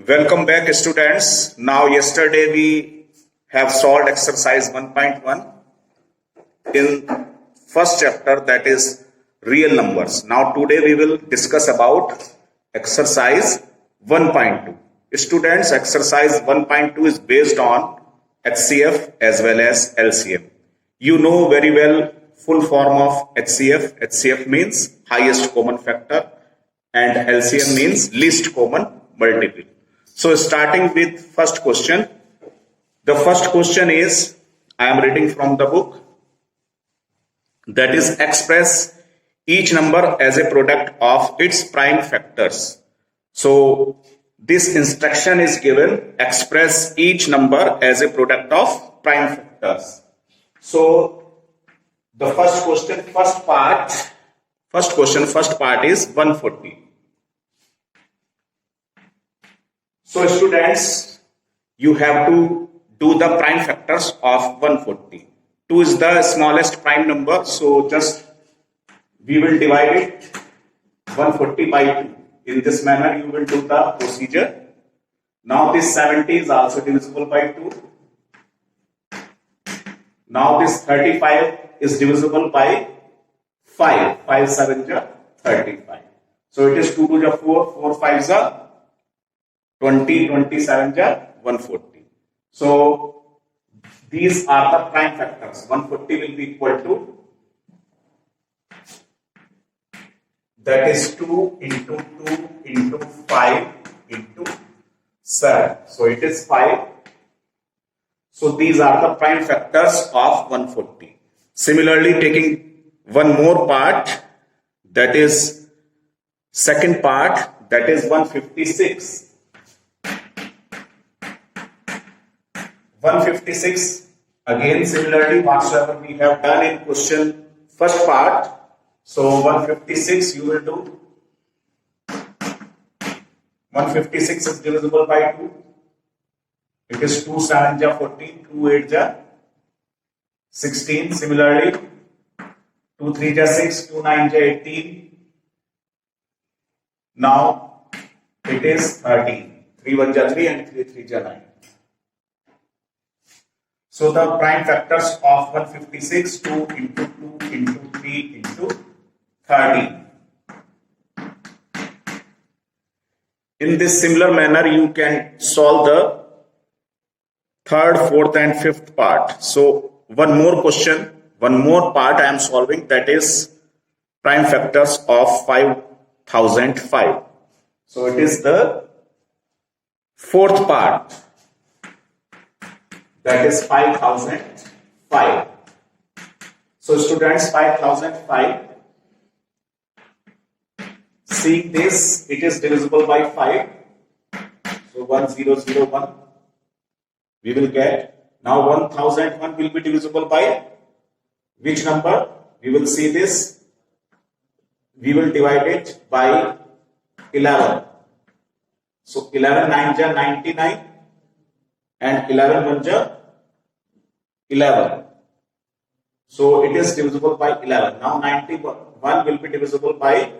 Welcome back, students. Now, yesterday we have solved exercise 1.1 in first chapter, that is real numbers. Now, today we will discuss about exercise 1.2. Students, exercise 1.2 is based on HCF as well as LCM. You know very well full form of HCF. HCF means highest common factor and LCM means least common multiple. So starting with first question. The first question is, I am reading from the book, that is express each number as a product of its prime factors. So this instruction is given, express each number as a product of prime factors. So the first part is 140. So students, you have to do the prime factors of 140. 2 is the smallest prime number, so just we will divide it 140 by 2. In this manner you will do the procedure. Now this 70 is also divisible by 2. Now this 35 is divisible by 5. 5 7 is 35. So it is 2 to the 4, 4 5 is 20, 27 is 140. So these are the prime factors. 140 will be equal to, that is 2 into 2 into 5 into 7. So it is 5. So these are the prime factors of 140. Similarly, taking one more part, that is second part, that is 156. 156, again similarly whatsoever we have done in question first part. So 156 you will do, 156 is divisible by 2. It is 2 7 is 14, 2 8 is 16. Similarly 2 3 is 6, 2 9 is 18. Now it is 13. 3 1 is 3 and 3 3 is 9. So the prime factors of 156, 2 into 2 into 3 into 13. In this similar manner, you can solve the third, fourth and fifth part. So one more part I am solving, that is prime factors of 5005. So it is the fourth part, that is 5005. So students, 5005, see this, it is divisible by 5. So 1001 we will get. Now 1001 will be divisible by which number? We will see this. We will divide it by 11. So 11 9 is 99 and 11 1 is 11. So it is divisible by 11. Now 91 will be divisible by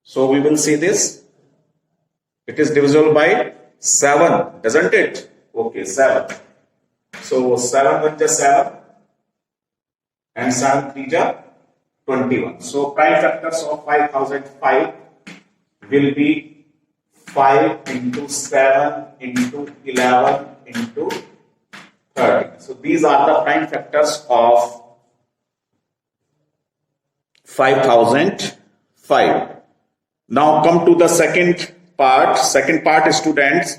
'So we will see this. It is divisible by 7, doesn't it? Okay, 7. So 7 1 is 7 and 7 3 is 21. So prime factors of 5005 will be 5 into 7 into 11 into 30. So these are the prime factors of 5005. Now come to the second part, students,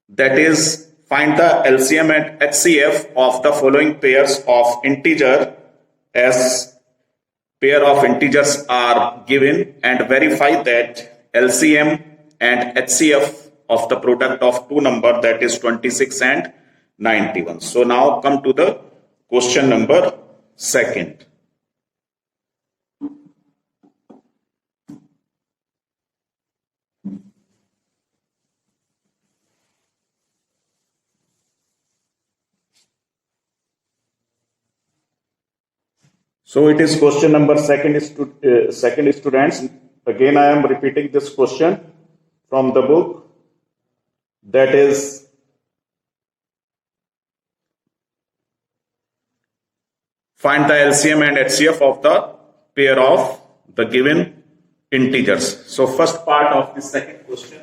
that is find the LCM and HCF of the following pairs of integer, as pair of integers are given, and verify that LCM and HCF of the product of two number, that is 26 and 91. So now come to the question number second. So it is question number second students. Again, I am repeating this question from the book. That is find the LCM and HCF of the pair of the given integers. So first part of the second question,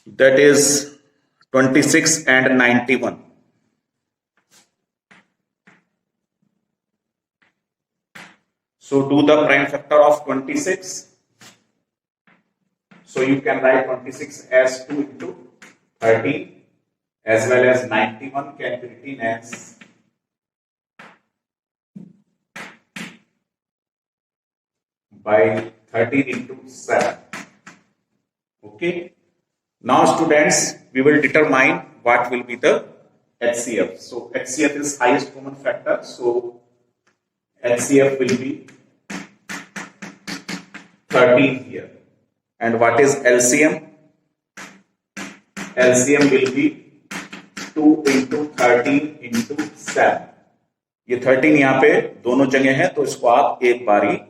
that is 26 and 91. So do the prime factor of 26. So you can write 26 as 2 into 13, as well as 91 can be written as by 13 into 7. Okay. Now students, we will determine what will be the HCF. So HCF is highest common factor. So HCF will be 13 here. And what is LCM? LCM will be 2 into 13 into 7. ये 13 यहाँ पे दोनों जगह है, तो इसको आप एक बारी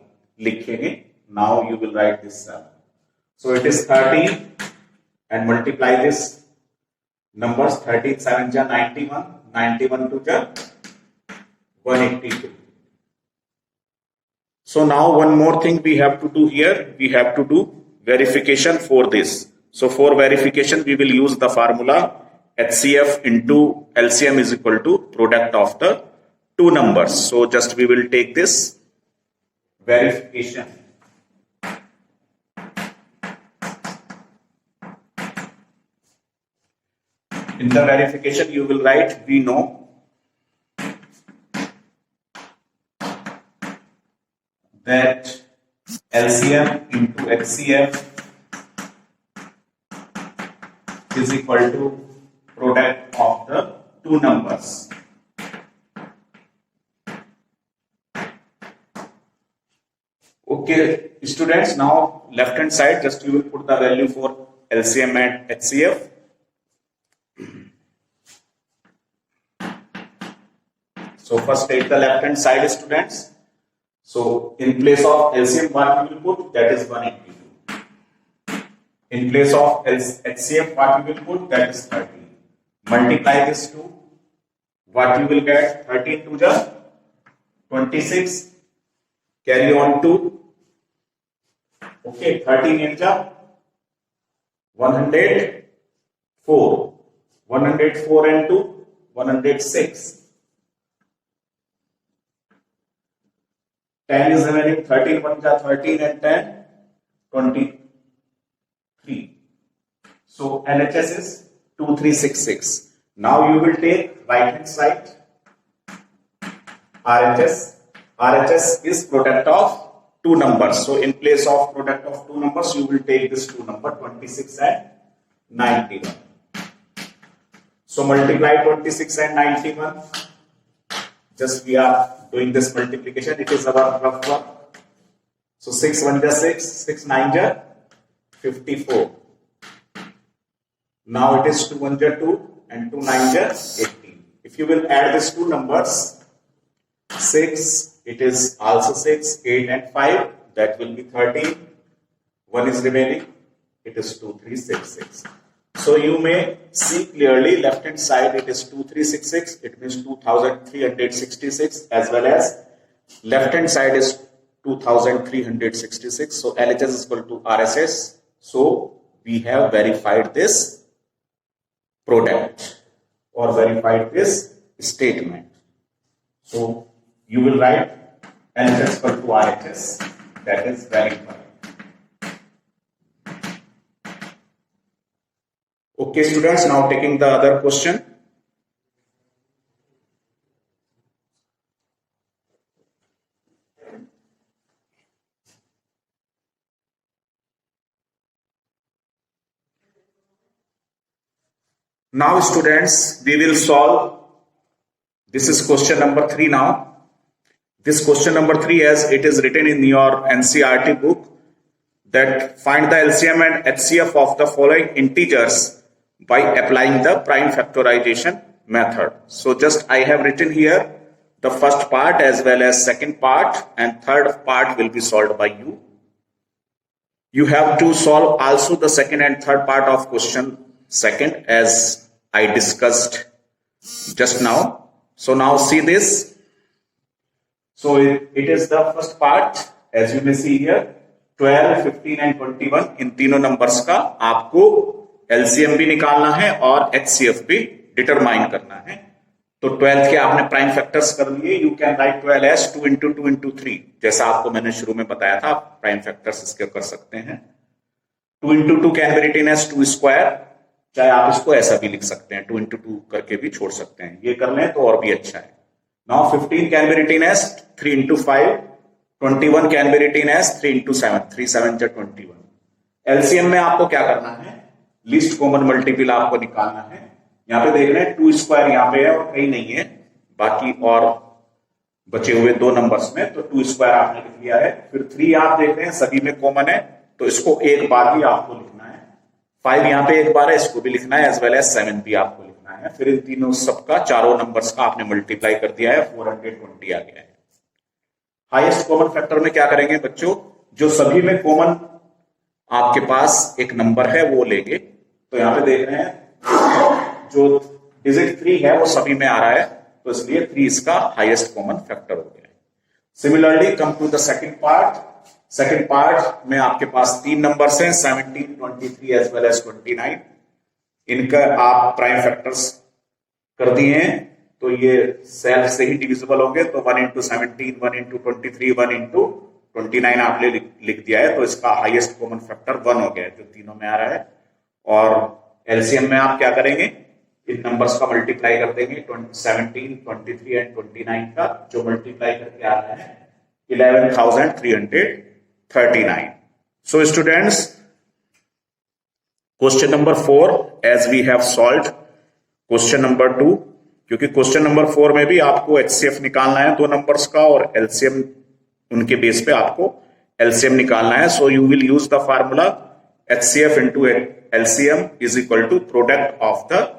लिखेंगे. Now you will write this 7. So it is 13 and multiply this numbers. 13 7 ja 91, 91 2 ja 182. So now one more thing we have to do here. We have to do verification for this. So for verification, we will use the formula HCF into LCM is equal to product of the two numbers. So just we will take this verification. In the verification, you will write we know that LCM into HCF is equal to product of the two numbers. Okay, students, now left hand side, just you will put the value for LCM and HCF. So first take the left hand side, students. So in place of LCM, what we will put? That is 182. In place of HCF, what we will put? That is 30. Multiply this to what you will get? 13 to the 26. Carry on to, okay, 13 in the 104. 104 and 2, 106. 10 is remaining, 13 1 ja 13 and 10, 23. So LHS is 2366. Now you will take right hand side RHS. RHS is product of two numbers. So in place of product of two numbers, you will take this two number 26 and 91. So multiply 26 and 91. Just we are doing this multiplication. It is our rough work. So 6 1 ja 6, 6 9 ja 54. Now it is 2 1 ja 2 and 2 9 ja 18. If you will add these two numbers, 6, it is also 6, 8 and 5, that will be 13. 1 is remaining, it is 2366. So you may see clearly left hand side it is 2366, it means 2366, as well as left hand side is 2366. So LHS is equal to RSS. So we have verified this product or verified this statement. So you will write LHS equal to RHS, that is verified. Okay, students, now taking the other question. Now, students, we will solve. This is question number 3 now. This question number 3, as it is written in your NCERT book, that find the LCM and HCF of the following integers by applying the prime factorization method. So just I have written here the first part as well as second part, and third part will be solved by you. You have to solve also the second and third part of question second as I discussed just now. So now see this. So it is the first part as you may see here. 12, 15 and 21 इन तीनों numbers का आपको LCM भी निकालना है और HCF भी determine करना है. तो 12 के आपने प्राइम फैक्टर्स कर लिए. You can write 12 as 2 into 2 into 3, जैसा आपको मैंने शुरू में बताया था. प्राइम फैक्टर्स इसके कर सकते हैं. 2 into 2 can be written as 2 square, चाहे आप इसको ऐसा भी लिख सकते हैं, 2 इंटू 2 करके भी छोड़ सकते हैं. ये कर लें तो और भी अच्छा है. Now 15 can be written as 3 into 5. 21 can be written as 3 into 7. 3 7 21. LCM में आपको क्या करना है, लीस्ट कॉमन मल्टीपल आपको निकालना है. यहां पे देख रहे हैं 2 स्क्वायर यहां पे है और कहीं नहीं है बाकी और बचे हुए दो नंबर्स में, तो 2 स्क्वायर आपने लिख लिया है. फिर 3 आप देख रहे हैं सभी में कॉमन है तो इसको एक बार ही आपको लिखना है. 5 यहां पे एक बार है, इसको भी लिखना है, एज वेल एज 7 भी आपको लिखना है. फिर इन तीनों सबका चारों नंबर्स का आपने मल्टीप्लाई कर दिया है, 420 आ गया है. हाईएस्ट कॉमन फैक्टर में क्या करेंगे बच्चों, जो सभी में कॉमन आपके पास एक नंबर है वो लेंगे. तो यहां पे देख रहे हैं जो डिजिट 3 है वो सभी में आ रहा है, तो इसलिए 3 इसका हाईएस्ट कॉमन फैक्टर हो गया है. Similarly come to the second part. Second part में आपके पास 3 नंबर्स हैं, 17, 23 एज वेल एज 29. इनका आप प्राइम फैक्टर्स कर दिए हैं तो ये सेल्फ से ही डिविजिबल होंगे. तो 1 इंटू 17, 1 इंटू 23, 1 इंटू 29 आपने लिख दिया है. तो इसका हाईएस्ट कॉमन फैक्टर 1 हो गया है जो तीनों में आ रहा है. और एलसीएम में आप क्या करेंगे, इन नंबर्स का मल्टीप्लाई कर देंगे. 17, 23 एंड 29 का जो मल्टीप्लाई करके आ रहा है 11,339. So students, question number 4 as we have solved question number 2, क्योंकि क्वेश्चन नंबर 4 में भी आपको एचसीएफ निकालना है दो नंबर्स का और एलसीएम उनके बेस पे आपको एलसीएम निकालना है. So you will use the formula HCF into LCM is equal to product of the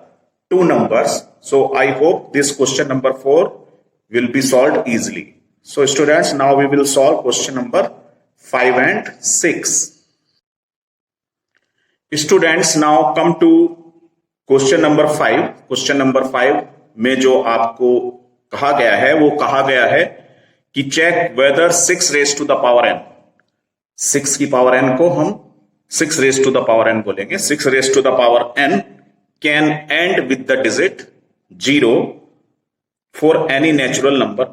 two numbers. So I hope this question number 4 will be solved easily. So students, now we will solve question number 5 and 6. Students, now come to question number 5. Question number 5 में जो आपको कहा गया है वो कहा गया है कि check whether 6 raised to the power n. 6 की पावर n को हम 6 raised to the power n बोलेंगे. 6 raised to the power n can end with the digit 0 for any natural number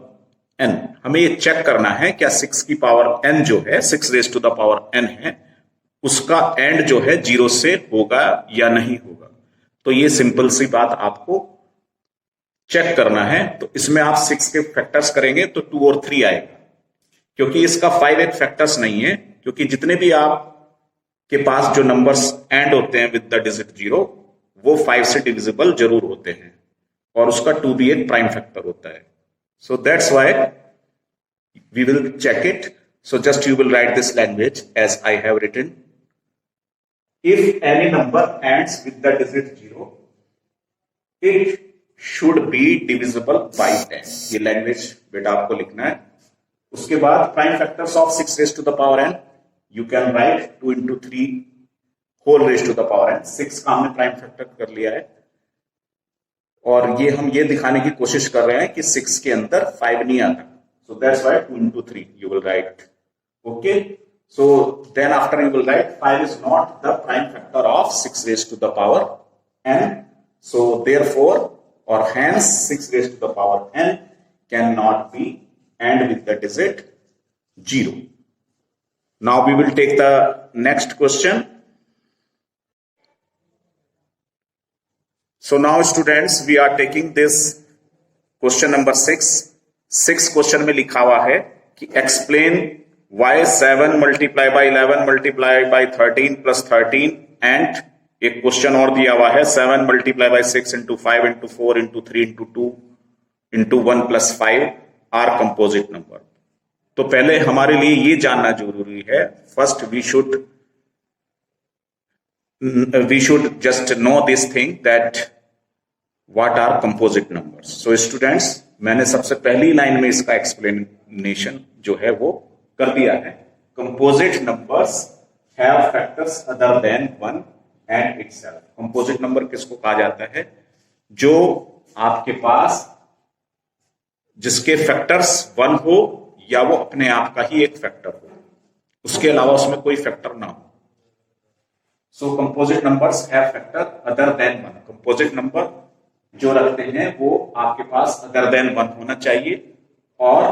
n. हमें ये चेक करना है क्या 6 की पावर n जो है 6 raise to the power n है उसका एंड जो है 0 से होगा या नहीं होगा. तो ये सिंपल सी बात आपको चेक करना है. तो इसमें आप 6 के फैक्टर्स करेंगे तो 2 और 3 आएगा, क्योंकि इसका 5 एक फैक्टर्स नहीं है, क्योंकि जितने भी आप के पास जो नंबर्स एंड होते हैं विद द डिजिट 0 वो 5 से डिविजिबल जरूर होते हैं और उसका 2 भी एक प्राइम फैक्टर होता है. So that's why we will check it. So just you will write this language as I have written. If any number ends with the digit 0 it should be divisible by 10. ये language बेटा आपको लिखना है. उसके बाद prime factors of 6 raise to the power n you can write 2 into 3 whole raise to the power n. 6 का हमने prime factor कर लिया है और ये हम ये दिखाने की कोशिश कर रहे हैं कि 6 के अंदर 5 नहीं आता. So that's why 2 into 3 you will write. Okay, so then after you will write 5 is not the prime factor of 6 raise to the power n. So therefore और hence 6 raise to the power n can not be end with the digit 0. Now we will take the next question. So now students, we are taking this question number 6. 6 question में लिखा हुआ है कि explain why 7 multiply by 11 multiply by 13 plus 13 and एक question और दिया हुआ है 7 multiply by 6 into 5 into 4 into 3 into 2 into 1 plus 5 are composite number. तो पहले हमारे लिए ये जानना जरूरी है. First we should just know this thing that what are composite numbers. So students, मैंने सबसे पहली लाइन में इसका एक्सप्लेनेशन जो है वो कर दिया है। Composite numbers have factors other than 1 and itself. Composite number किसको कहा जाता है? जो आपके पास जिसके फैक्टर्स 1 हो या वो अपने आप का ही एक फैक्टर हो, उसके अलावा उसमें कोई फैक्टर ना हो। So composite numbers have factor other than 1। Composite number जो रखते हैं वो आपके पास अदर देन 1 होना चाहिए और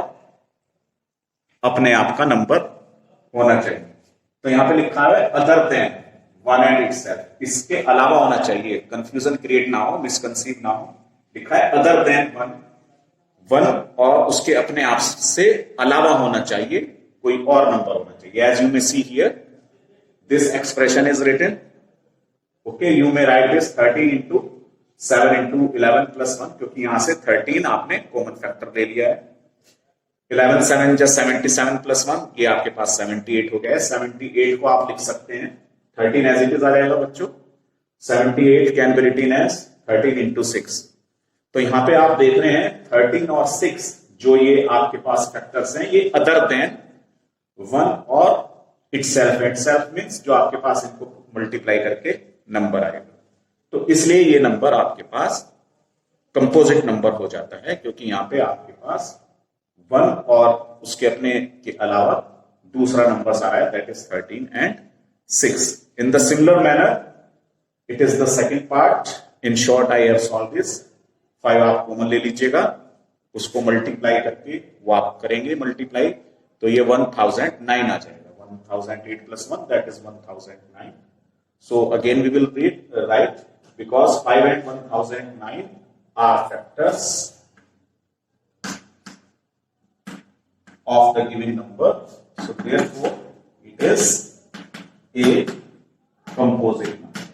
अपने आप का नंबर होना चाहिए। तो यहां पे लिखा है अदर देन 1 एंड इटसेल्फ, इसके अलावा होना चाहिए, कंफ्यूजन क्रिएट ना हो, मिसकंसीव ना हो। लिखा है अदर देन 1 और उसके अपने आप से अलावा होना चाहिए, कोई और नंबर होना चाहिए। As you may see here, this expression is written, okay, you may write this 13 into 7 into 11 plus 1, क्योंकि यहां से 13 आपने कॉमन फैक्टर ले लिया है। 11 7 just 77 प्लस 1, ये आपके पास 78 हो गया है। 78 को आप लिख सकते हैं 13 एज इट इज आ जाएगा बच्चों। 78 can be written as 13 into 6। तो यहां पे आप देख रहे हैं 13 और 6 जो ये आपके पास फैक्टर्स हैं, ये अदर देन 1 और इटसेल्फ। इटसेल्फ मींस जो आपके पास इनको मल्टीप्लाई करके नंबर आएगा। तो इसलिए ये नंबर आपके पास कंपोजिट नंबर हो जाता है, क्योंकि यहां पे आपके पास 1 और उसके अपने के अलावा दूसरा नंबर आ रहा है, that is 13 and 6। In the similar manner it is the second part. In short I have solve this. 5 आप कॉमन ले लीजिएगा, उसको मल्टीप्लाई करके वो आप करेंगे मल्टीप्लाई, तो ये 1009 आ जाएगा। 1008 plus 1, that is 1009. So again we will write, because 5 and 1009 are factors of the given number, so therefore it is a composite number.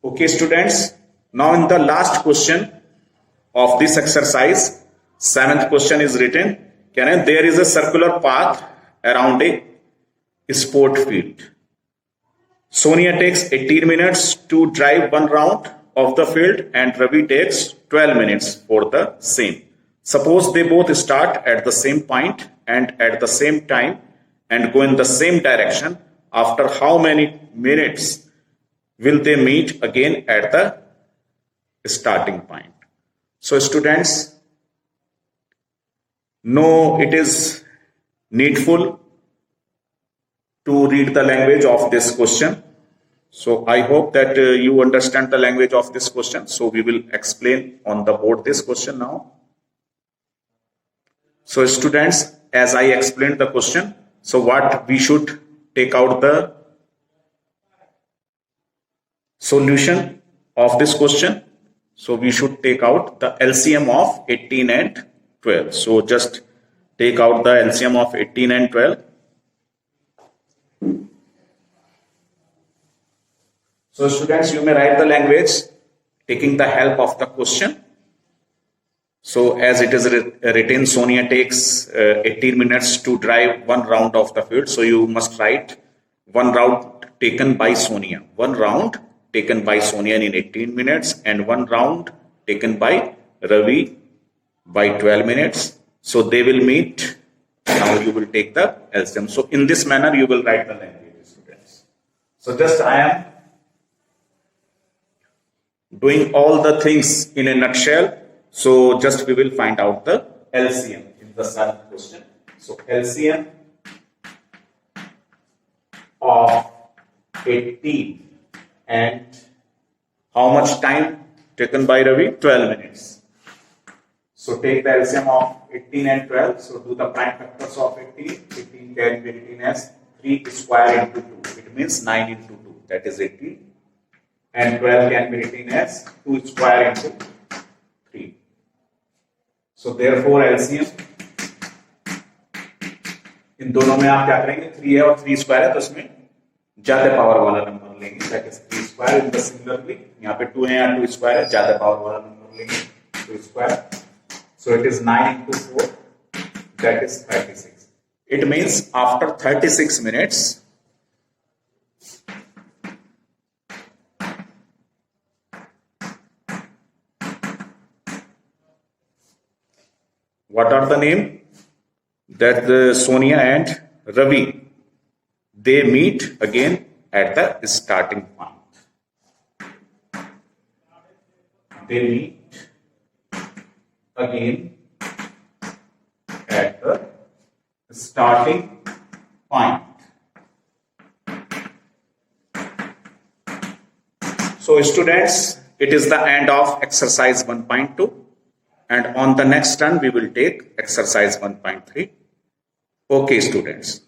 Okay students, now in the last question of this exercise, 7th question is written, there is a circular path around a sport field. Sonia takes 18 minutes to drive 1 round of the field and Ravi takes 12 minutes for the same. Suppose they both start at the same point and at the same time and go in the same direction. After how many minutes will they meet again at the starting point? So students, no, it is needful to read the language of this question. So I hope that you understand the language of this question. So we will explain on the board this question now. So students, as I explained the question, so what we should take out the solution of this question. So we should take out the LCM of 18 and 12. So just take out the LCM of 18 and 12. So students, you may write the language taking the help of the question. So as it is written, Sonia takes 18 minutes to drive 1 round of the field. So you must write 1 round taken by Sonia. 1 round taken by Sonia in 18 minutes and 1 round taken by Ravi by 12 minutes. So they will meet. Now you will take the LCM. So in this manner you will write the language, students. So just I am doing all the things in a nutshell. So just we will find out the LCM in the 7th question. So LCM of 18 and how much time taken by Ravi? 12 minutes. So take the LCM of 18 and 12. So do the prime factors of 18. 18 can be written as 3 square into 2. It means 9 into 2. That is 18. And 12 can be written as 2 square into 3. So therefore LCM, इन दोनों में आप क्या करेंगे? 3 है और 3 square है, तो इसमें ज्यादा पावर वाला नंबर लेंगे, that is 3 square. In the similarly यहाँ पे 2 है या 2 स्क्वायर है, ज्यादा पावर वाला नंबर लेंगे, 2 square. So it is 9 into 4, that is 36. It means after 36 minutes, What are the name? That Sonia and Ravi. They meet again at the starting point. They meet again at the starting point. So students, it is the end of exercise 1.2, and on the next turn we will take exercise 1.3. Okay students.